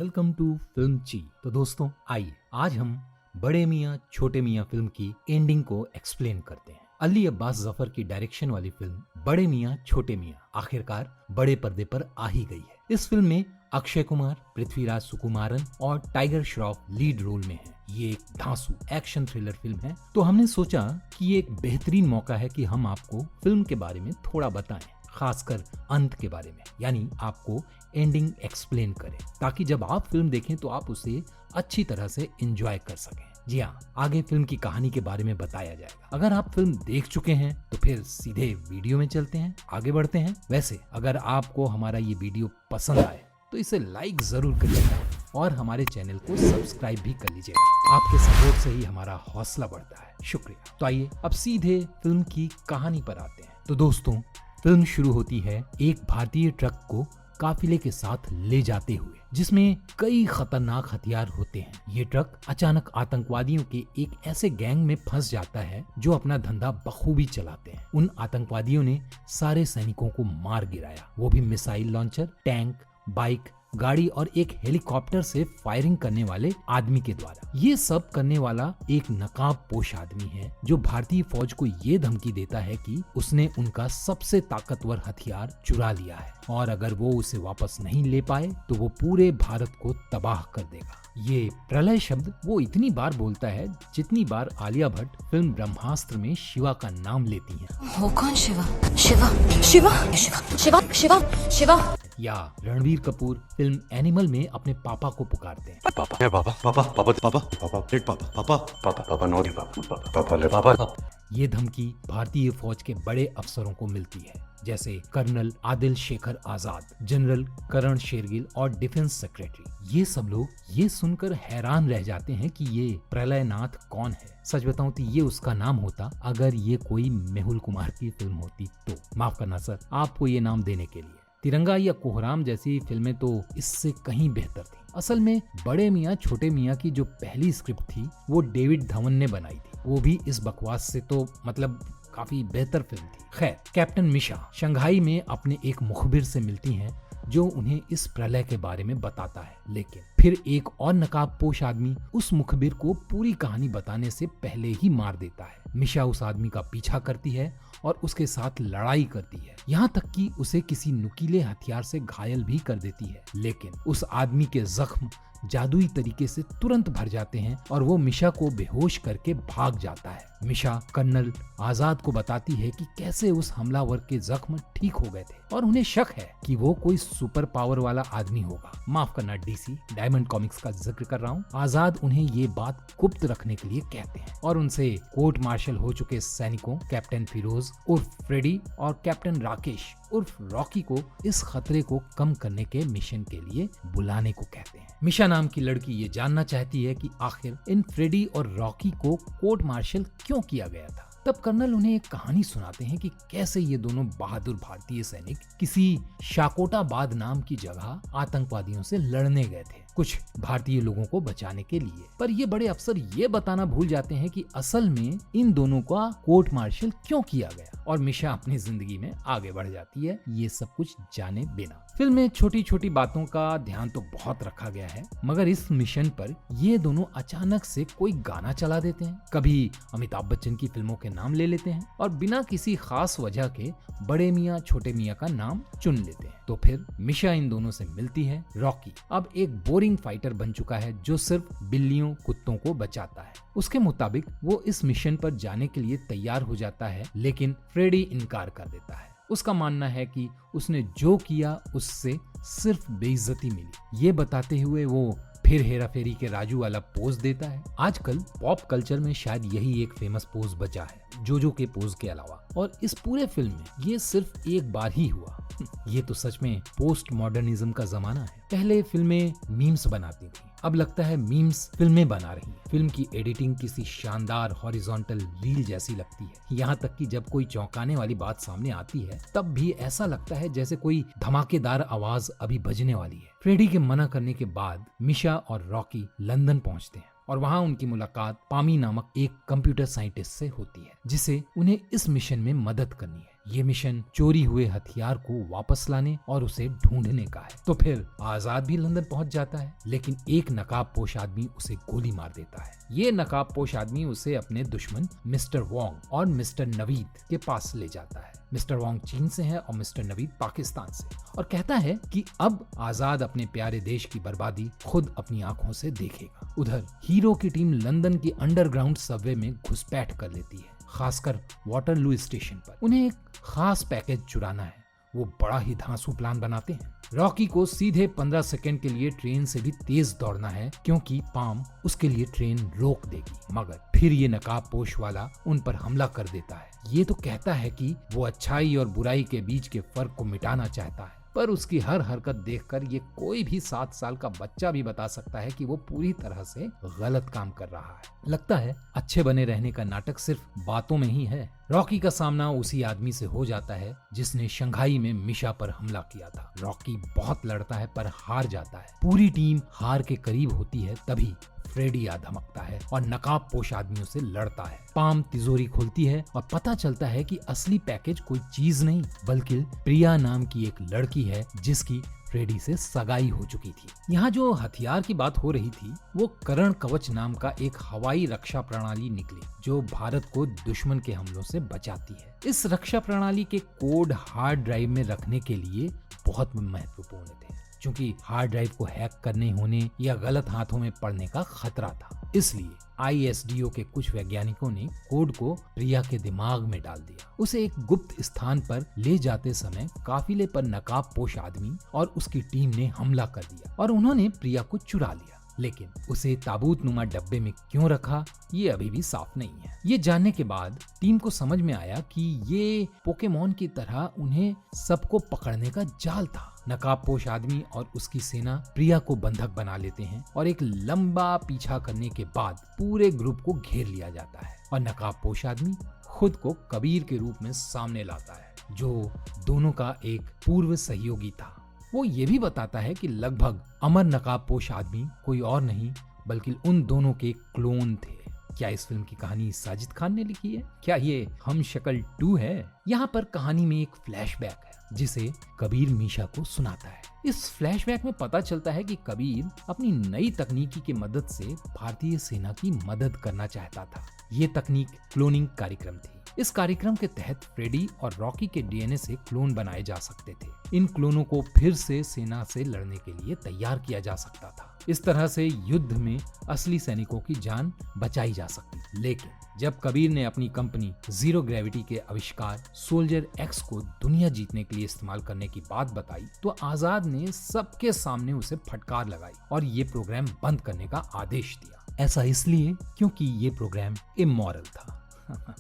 Welcome to film ची। तो दोस्तों आइए आज हम बड़े मियाँ छोटे मियाँ फिल्म की एंडिंग को एक्सप्लेन करते हैं। अली अब्बास जफर की डायरेक्शन वाली फिल्म बड़े मियाँ छोटे मियाँ आखिरकार बड़े पर्दे पर आ ही गई है। इस फिल्म में अक्षय कुमार, पृथ्वीराज सुकुमारन और टाइगर श्रॉफ लीड रोल में हैं। ये एक धांसू एक्शन थ्रिलर फिल्म है, तो हमने सोचा कि ये एक बेहतरीन मौका है कि हम आपको फिल्म के बारे में थोड़ा बताएं, खासकर अंत के बारे में, यानी आपको एंडिंग एक्सप्लेन करें, ताकि जब आप फिल्म देखें तो आप उसे अच्छी तरह से एंजॉय कर सकें। जी हाँ, आगे फिल्म की कहानी के बारे में बताया जाएगा। अगर आप फिल्म देख चुके हैं तो फिर सीधे वीडियो में चलते हैं, आगे बढ़ते हैं। वैसे अगर आपको हमारा ये वीडियो पसंद आए तो इसे लाइक जरूर करिएगा और हमारे चैनल को सब्सक्राइब भी कर लीजिएगा। आपके सपोर्ट से ही हमारा हौसला बढ़ता है। शुक्रिया। तो आइए अब सीधे फिल्म की कहानी पर आते हैं। तो दोस्तों फिल्म शुरू होती है एक भारतीय ट्रक को काफिले के साथ ले जाते हुए, जिसमें कई खतरनाक हथियार होते हैं। ये ट्रक अचानक आतंकवादियों के एक ऐसे गैंग में फंस जाता है जो अपना धंधा बखूबी चलाते हैं। उन आतंकवादियों ने सारे सैनिकों को मार गिराया, वो भी मिसाइल लॉन्चर, टैंक, बाइक, गाड़ी और एक हेलीकॉप्टर से फायरिंग करने वाले आदमी के द्वारा। ये सब करने वाला एक नकाबपोश आदमी है जो भारतीय फौज को ये धमकी देता है कि उसने उनका सबसे ताकतवर हथियार चुरा लिया है और अगर वो उसे वापस नहीं ले पाए तो वो पूरे भारत को तबाह कर देगा। ये प्रलय शब्द वो इतनी बार बोलता है जितनी बार आलिया भट्ट फिल्म ब्रह्मास्त्र में शिवा का नाम लेती हैं। वो कौन शिवा? शिवा शिवा शिवा शिवा शिवा शिवा। या रणवीर कपूर फिल्म एनिमल में अपने पापा को पुकारते हैं। पापा पापा पापा पापा पापा पापा लेट पापा पापा पापा पापा नॉटी पापा पापा ले पापा। ये धमकी भारतीय फौज के बड़े अफसरों को मिलती है, जैसे कर्नल आदिल शेखर आजाद, जनरल करण शेरगिल और डिफेंस सेक्रेटरी। ये सब लोग ये सुनकर हैरान रह जाते हैं कि ये प्रलयनाथ कौन है। सच बताऊं तो ये उसका नाम होता अगर ये कोई मेहुल कुमार की फिल्म होती तो। माफ करना सर आपको ये नाम देने के लिए। तिरंगा या कोहराम जैसी फिल्में तो इससे कहीं बेहतर थी। असल में बड़े मियाँ छोटे मियाँ की जो पहली स्क्रिप्ट थी वो डेविड धवन ने बनाई थी, वो भी इस बकवास से तो मतलब काफी बेहतर फिल्म थी। खैर, कैप्टन मिशा शंघाई में अपने एक मुखबिर से मिलती हैं जो उन्हें इस प्रलय के बारे में बताता है, लेकिन फिर एक और नकाबपोश आदमी उस मुखबिर को पूरी कहानी बताने से पहले ही मार देता है। मिशा उस आदमी का पीछा करती है और उसके साथ लड़ाई करती है, यहाँ तक कि उसे किसी नुकीले हथियार से घायल भी कर देती है, लेकिन उस आदमी के जख्म जादुई तरीके से तुरंत भर जाते हैं और वो मिशा को बेहोश करके भाग जाता है। मिशा कर्नल आजाद को बताती है कि कैसे उस हमलावर के जख्म ठीक हो गए थे और उन्हें शक है कि वो कोई सुपर पावर वाला आदमी होगा। माफ करना डीसी, डायमंड कॉमिक्स का जिक्र कर रहा हूँ। आजाद उन्हें ये बात गुप्त रखने के लिए कहते हैं और उनसे कोर्ट मार्शल हो चुके सैनिकों कैप्टन फिरोज उर्फ फ्रेडी और कैप्टन राकेश उर्फ रॉकी को इस खतरे को कम करने के मिशन के लिए बुलाने को कहते हैं। मिशा नाम की लड़की ये जानना चाहती है कि आखिर इन फ्रेडी और रॉकी को कोर्ट मार्शल क्यों किया गया था। तब कर्नल उन्हें एक कहानी सुनाते हैं कि कैसे ये दोनों बहादुर भारतीय सैनिक किसी शाकोटाबाद नाम की जगह आतंकवादियों से लड़ने गए थे कुछ भारतीय लोगों को बचाने के लिए। पर ये बड़े अफसर ये बताना भूल जाते हैं कि असल में इन दोनों का कोर्ट मार्शल क्यों किया गया और मिशा अपनी जिंदगी में आगे बढ़ जाती है ये सब कुछ जाने बिना। फिल्म में छोटी छोटी बातों का ध्यान तो बहुत रखा गया है, मगर इस मिशन पर ये दोनों अचानक से कोई गाना चला देते हैं, कभी अमिताभ बच्चन की फिल्मों के नाम ले लेते हैं और बिना किसी खास वजह के बड़े मियाँ छोटे मियाँ का नाम चुन लेते हैं। तो फिर मिशा इन दोनों से मिलती है। रॉकी अब एक बोरिंग फाइटर बन चुका है जो सिर्फ बिल्लियों कुत्तों को बचाता है। उसके मुताबिक वो इस मिशन पर जाने के लिए तैयार हो जाता है, लेकिन फ्रेडी इनकार कर देता है। उसका मानना है कि उसने जो किया उससे सिर्फ बेइज्जती मिली। ये बताते हुए वो फिर हेरा फेरी के राजू वाला पोज देता है। आजकल पॉप कल्चर में शायद यही एक फेमस पोज बचा है जोजो के पोज के अलावा, और इस पूरे फिल्म में ये सिर्फ एक बार ही हुआ। ये तो सच में पोस्ट मॉडर्निज्म का जमाना है। पहले फिल्में मीम्स बनाती थी, अब लगता है मीम्स फिल्में बना रही हैं। फिल्म की एडिटिंग किसी शानदार हॉरिजॉन्टल रील जैसी लगती है, यहाँ तक कि जब कोई चौंकाने वाली बात सामने आती है तब भी ऐसा लगता है जैसे कोई धमाकेदार आवाज अभी बजने वाली है। फ्रेडी के मना करने के बाद मिशा और रॉकी लंदन पहुंचते हैं और वहां उनकी मुलाकात पामी नामक एक कंप्यूटर साइंटिस्ट से होती है जिसे उन्हें इस मिशन में मदद करनी है। ये मिशन चोरी हुए हथियार को वापस लाने और उसे ढूंढने का है। तो फिर आजाद भी लंदन पहुंच जाता है, लेकिन एक नकाबपोश आदमी उसे गोली मार देता है। ये नकाबपोश आदमी उसे अपने दुश्मन मिस्टर वोंग और मिस्टर नवीद के पास ले जाता है। मिस्टर वोंग चीन से है और मिस्टर नवीद पाकिस्तान से, और कहता है कि अब आजाद अपने प्यारे देश की बर्बादी खुद अपनी आंखों से देखेगा। उधर हीरो की टीम लंदन की अंडरग्राउंड सबवे में घुसपैठ कर लेती है, खासकर वाटरलू स्टेशन पर। उन्हें एक खास पैकेज चुराना है। वो बड़ा ही धांसू प्लान बनाते हैं। रॉकी को सीधे 15 सेकंड के लिए ट्रेन से भी तेज दौड़ना है, क्योंकि पाम उसके लिए ट्रेन रोक देगी। मगर फिर ये नकाबपोश वाला उन पर हमला कर देता है। ये तो कहता है कि वो अच्छाई और बुराई के बीच के फर्क को मिटाना चाहता है, पर उसकी हर हरकत देखकर ये कोई भी 7 साल का बच्चा भी बता सकता है कि वो पूरी तरह से गलत काम कर रहा है। लगता है अच्छे बने रहने का नाटक सिर्फ बातों में ही है। रॉकी का सामना उसी आदमी से हो जाता है जिसने शंघाई में मिशा पर हमला किया था। रॉकी बहुत लड़ता है पर हार जाता है। पूरी टीम हार के करीब होती है, तभी फ्रेडी आ धमकता है और नकाबपोश आदमियों से लड़ता है। पाम तिजोरी खोलती है और पता चलता है कि असली पैकेज कोई चीज नहीं बल्कि प्रिया नाम की एक लड़की है जिसकी फ्रेडी से सगाई हो चुकी थी। यहाँ जो हथियार की बात हो रही थी वो करण कवच नाम का एक हवाई रक्षा प्रणाली निकली जो भारत को दुश्मन के हमलों से बचाती है। इस रक्षा प्रणाली के कोड हार्ड ड्राइव में रखने के लिए बहुत महत्वपूर्ण थे, क्योंकि हार्ड ड्राइव को हैक करने होने या गलत हाथों में पड़ने का खतरा था। इसलिए ISDO के कुछ वैज्ञानिकों ने कोड को प्रिया के दिमाग में डाल दिया। उसे एक गुप्त स्थान पर ले जाते समय काफिले पर नकाबपोश आदमी और उसकी टीम ने हमला कर दिया और उन्होंने प्रिया को चुरा लिया। लेकिन उसे ताबूत नुमा डब्बे में क्यों रखा ये अभी भी साफ नहीं है। ये जानने के बाद टीम को समझ में आया कि ये पोकेमॉन की तरह उन्हें सबको पकड़ने का जाल था। नकाबपोश आदमी और उसकी सेना प्रिया को बंधक बना लेते हैं और एक लंबा पीछा करने के बाद पूरे ग्रुप को घेर लिया जाता है और नकाबपोश आदमी खुद को कबीर के रूप में सामने लाता है, जो दोनों का एक पूर्व सहयोगी था। वो ये भी बताता है कि लगभग अमर नकाबपोश आदमी कोई और नहीं बल्कि उन दोनों के क्लोन थे। क्या इस फिल्म की कहानी साजिद खान ने लिखी है? क्या ये हम शक्ल 2 है? यहाँ पर कहानी में एक फ्लैशबैक है जिसे कबीर मीशा को सुनाता है। इस फ्लैशबैक में पता चलता है कि कबीर अपनी नई तकनीकी की मदद से भारतीय सेना की मदद करना चाहता था। ये तकनीक क्लोनिंग कार्यक्रम थी। इस कार्यक्रम के तहत फ्रेडी और रॉकी के DNA से क्लोन बनाए जा सकते थे। इन क्लोनों को फिर से सेना से लड़ने के लिए तैयार किया जा सकता था। इस तरह से युद्ध में असली सैनिकों की जान बचाई जा सकती। लेकिन जब कबीर ने अपनी कंपनी जीरो ग्रेविटी के आविष्कार सोल्जर X को दुनिया जीतने के लिए इस्तेमाल करने की बात बताई तो आजाद ने सबके सामने उसे फटकार लगाई और ये प्रोग्राम बंद करने का आदेश दिया। ऐसा इसलिए क्योंकि ये प्रोग्राम इमोरल था।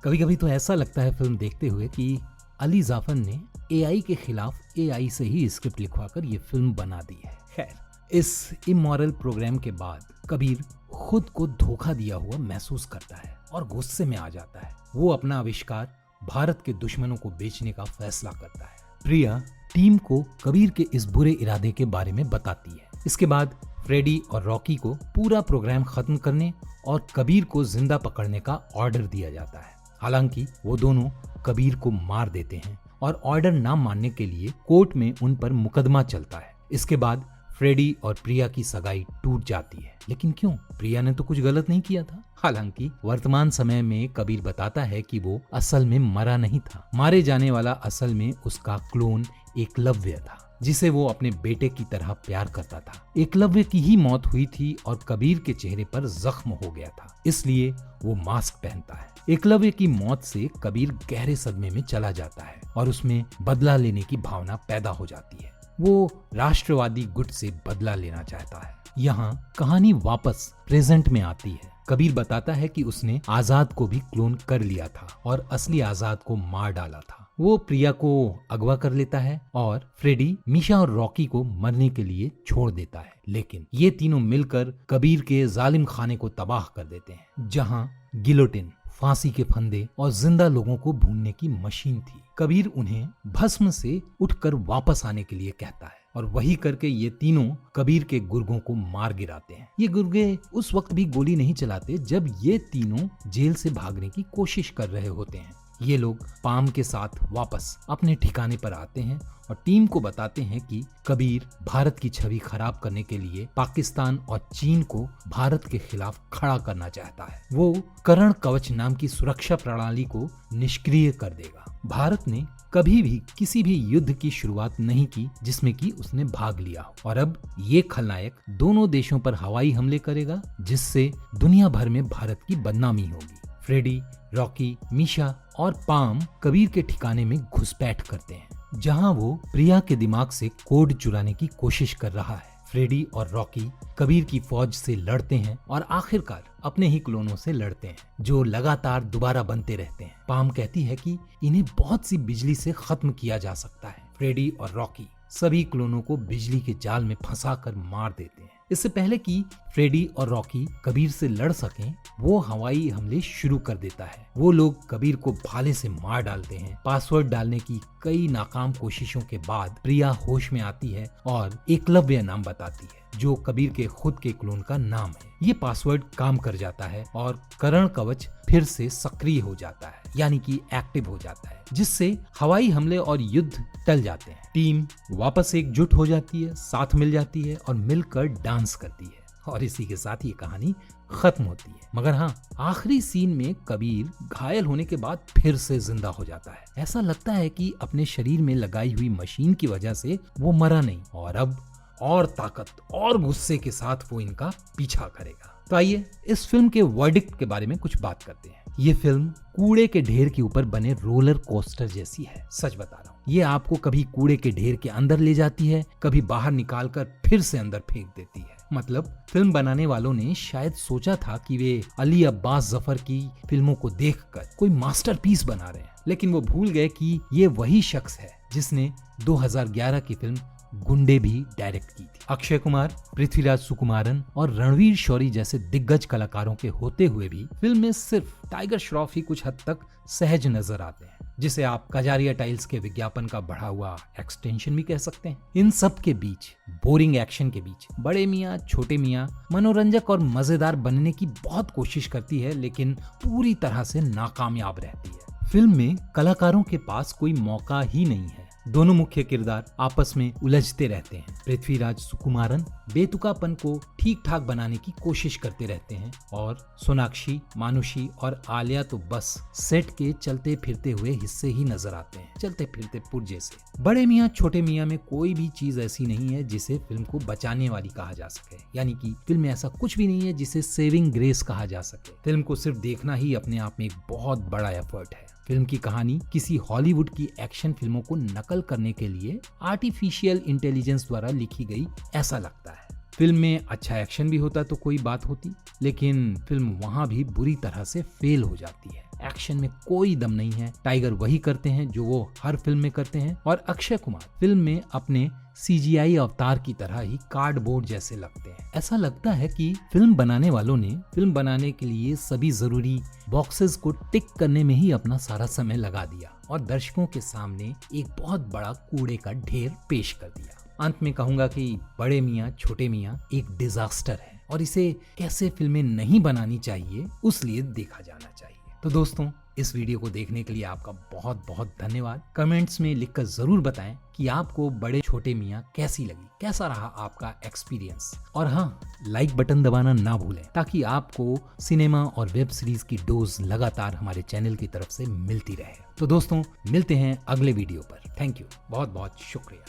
कभी कभी तो ऐसा लगता है फिल्म देखते हुए कि अली जाफर ने AI के खिलाफ AI से ही स्क्रिप्ट लिखवाकर ये फिल्म बना दी है। खैर, इस इमोरल प्रोग्राम के बाद कबीर खुद को धोखा दिया हुआ महसूस करता है और गुस्से में आ जाता है। वो अपना आविष्कार भारत के दुश्मनों को बेचने का फैसला करता है। प्रिया टीम को कबीर के इस बुरे इरादे के बारे में बताती है। इसके बाद फ्रेडी और रॉकी को पूरा प्रोग्राम खत्म करने और कबीर को जिंदा पकड़ने का ऑर्डर दिया जाता है। हालांकि वो दोनों कबीर को मार देते हैं और ऑर्डर ना मानने के लिए कोर्ट में उन पर मुकदमा चलता है। इसके बाद फ्रेडी और प्रिया की सगाई टूट जाती है। लेकिन क्यों? प्रिया ने तो कुछ गलत नहीं किया था। हालांकि वर्तमान समय में कबीर बताता है कि वो असल में मरा नहीं था। मारे जाने वाला असल में उसका क्लोन एकलव्य था, जिसे वो अपने बेटे की तरह प्यार करता था। एकलव्य की ही मौत हुई थी और कबीर के चेहरे पर जख्म हो गया था, इसलिए वो मास्क पहनता है। एकलव्य की मौत से कबीर गहरे सदमे में चला जाता है और उसमें बदला लेने की भावना पैदा हो जाती है। वो राष्ट्रवादी गुट से बदला लेना चाहता है। यहाँ कहानी वापस प्रेजेंट में आती है। कबीर बताता है कि उसने आजाद को भी क्लोन कर लिया था और असली आजाद को मार डाला था। वो प्रिया को अगवा कर लेता है और फ्रेडी, मीशा और रॉकी को मरने के लिए छोड़ देता है। लेकिन ये तीनों मिलकर कबीर के जालिम खाने को तबाह कर देते हैं, जहाँ गिलोटिन, फांसी के फंदे और जिंदा लोगों को भूनने की मशीन थी। कबीर उन्हें भस्म से उठकर वापस आने के लिए कहता है और वही करके ये तीनों कबीर के गुर्गों को मार गिराते हैं। ये गुर्गे उस वक्त भी गोली नहीं चलाते जब ये तीनों जेल से भागने की कोशिश कर रहे होते हैं। ये लोग पाम के साथ वापस अपने ठिकाने पर आते हैं और टीम को बताते हैं कि कबीर भारत की छवि खराब करने के लिए पाकिस्तान और चीन को भारत के खिलाफ खड़ा करना चाहता है। वो करण कवच नाम की सुरक्षा प्रणाली को निष्क्रिय कर देगा। भारत ने कभी भी किसी भी युद्ध की शुरुआत नहीं की जिसमें कि उसने भाग लिया हो, और अब ये खलनायक दोनों देशों पर हवाई हमले करेगा जिससे दुनिया भर में भारत की बदनामी होगी। फ्रेडी, रॉकी, मीशा और पाम कबीर के ठिकाने में घुसपैठ करते हैं जहां वो प्रिया के दिमाग से कोड चुराने की कोशिश कर रहा है। फ्रेडी और रॉकी कबीर की फौज से लड़ते हैं और आखिरकार अपने ही क्लोनों से लड़ते हैं जो लगातार दोबारा बनते रहते हैं। पाम कहती है कि इन्हें बहुत सी बिजली से खत्म किया जा सकता है। फ्रेडी और रॉकी सभी क्लोनों को बिजली के जाल में फंसाकर मार देते हैं। इससे पहले कि फ्रेडी और रॉकी कबीर से लड़ सकें, वो हवाई हमले शुरू कर देता है। वो लोग कबीर को भाले से मार डालते हैं। पासवर्ड डालने की कई नाकाम कोशिशों के बाद प्रिया होश में आती है और एकलव्य नाम बताती है जो कबीर के खुद के क्लोन का नाम है। ये पासवर्ड काम कर जाता है और करण कवच फिर से सक्रिय हो जाता है, यानी कि एक्टिव हो जाता है, जिससे हवाई हमले और युद्ध टल जाते हैं। टीम वापस एकजुट हो जाती है, साथ मिल जाती है और मिलकर डांस करती है और इसी के साथ ये कहानी खत्म होती है। मगर हाँ, आखिरी सीन में कबीर घायल होने के बाद फिर से जिंदा हो जाता है। ऐसा लगता है कि अपने शरीर में लगाई हुई मशीन की वजह से वो मरा नहीं और अब और ताकत और गुस्से के साथ वो इनका पीछा करेगा। तो आइए इस फिल्म के वर्डिक्ट के बारे में कुछ बात करते हैं। ये फिल्म कूड़े के ढेर के ऊपर बने रोलर कोस्टर जैसी है। सच बता रहा हूँ, ये आपको कभी कूड़े के ढेर के अंदर ले जाती है, कभी बाहर निकालकर फिर से अंदर फेंक देती है। मतलब फिल्म बनाने वालों ने शायद सोचा था कि वे अली अब्बास जफर की फिल्मों को देखकर कोई मास्टरपीस बना रहे हैं, लेकिन वो भूल गए कि ये वही शख्स है जिसने 2011 की फिल्म गुंडे भी डायरेक्ट की थी। अक्षय कुमार, पृथ्वीराज सुकुमारन और रणवीर शौरी जैसे दिग्गज कलाकारों के होते हुए भी फिल्म में सिर्फ टाइगर श्रॉफ ही कुछ हद तक सहज नजर आते हैं, जिसे आप कजारिया टाइल्स के विज्ञापन का बढ़ा हुआ एक्सटेंशन भी कह सकते हैं। इन सब के बीच, बोरिंग एक्शन के बीच, बड़े मियाँ छोटे मियाँ मनोरंजक और मजेदार बनने की बहुत कोशिश करती है, लेकिन पूरी तरह से नाकामयाब रहती है। फिल्म में कलाकारों के पास कोई मौका ही नहीं है। दोनों मुख्य किरदार आपस में उलझते रहते हैं। पृथ्वीराज सुकुमारन बेतुकापन को ठीक ठाक बनाने की कोशिश करते रहते हैं और सोनाक्षी, मानुषी और आलिया तो बस सेट के चलते फिरते हुए हिस्से ही नजर आते हैं, चलते फिरते पुर्जे से। बड़े मियाँ छोटे मियाँ में कोई भी चीज ऐसी नहीं है जिसे फिल्म को बचाने वाली कहा जा सके, यानी कि फिल्म में ऐसा कुछ भी नहीं है जिसे सेविंग ग्रेस कहा जा सके। फिल्म को सिर्फ देखना ही अपने आप में एक बहुत बड़ा एफर्ट है। फिल्म की कहानी किसी हॉलीवुड की एक्शन फिल्मों को नकल करने के लिए आर्टिफिशियल इंटेलिजेंस द्वारा लिखी गई ऐसा लगता है। फिल्म में अच्छा एक्शन भी होता तो कोई बात होती, लेकिन फिल्म वहां भी बुरी तरह से फेल हो जाती है। एक्शन में कोई दम नहीं है। टाइगर वही करते हैं जो वो हर फिल्म में करते हैं और अक्षय कुमार फिल्म में अपने CGI अवतार की तरह ही कार्डबोर्ड जैसे लगते हैं। ऐसा लगता है कि फिल्म बनाने वालों ने फिल्म बनाने के लिए सभी जरूरी बॉक्सेस को टिक करने में ही अपना सारा समय लगा दिया और दर्शकों के सामने एक बहुत बड़ा कूड़े का ढेर पेश कर दिया। अंत में कहूंगा कि बड़े मियाँ छोटे मियाँ एक डिजास्टर है और इसे कैसे फिल्में नहीं बनानी चाहिए उस लिए देखा जाना चाहिए। तो दोस्तों, इस वीडियो को देखने के लिए आपका बहुत बहुत धन्यवाद। कमेंट्स में लिखकर जरूर बताएं कि आपको बड़े छोटे मियाँ कैसी लगी, कैसा रहा आपका एक्सपीरियंस। और हाँ, लाइक बटन दबाना ना भूलें ताकि आपको सिनेमा और वेब सीरीज की डोज लगातार हमारे चैनल की तरफ से मिलती रहे। तो दोस्तों, मिलते हैं अगले वीडियो पर। थैंक यू, बहुत बहुत शुक्रिया।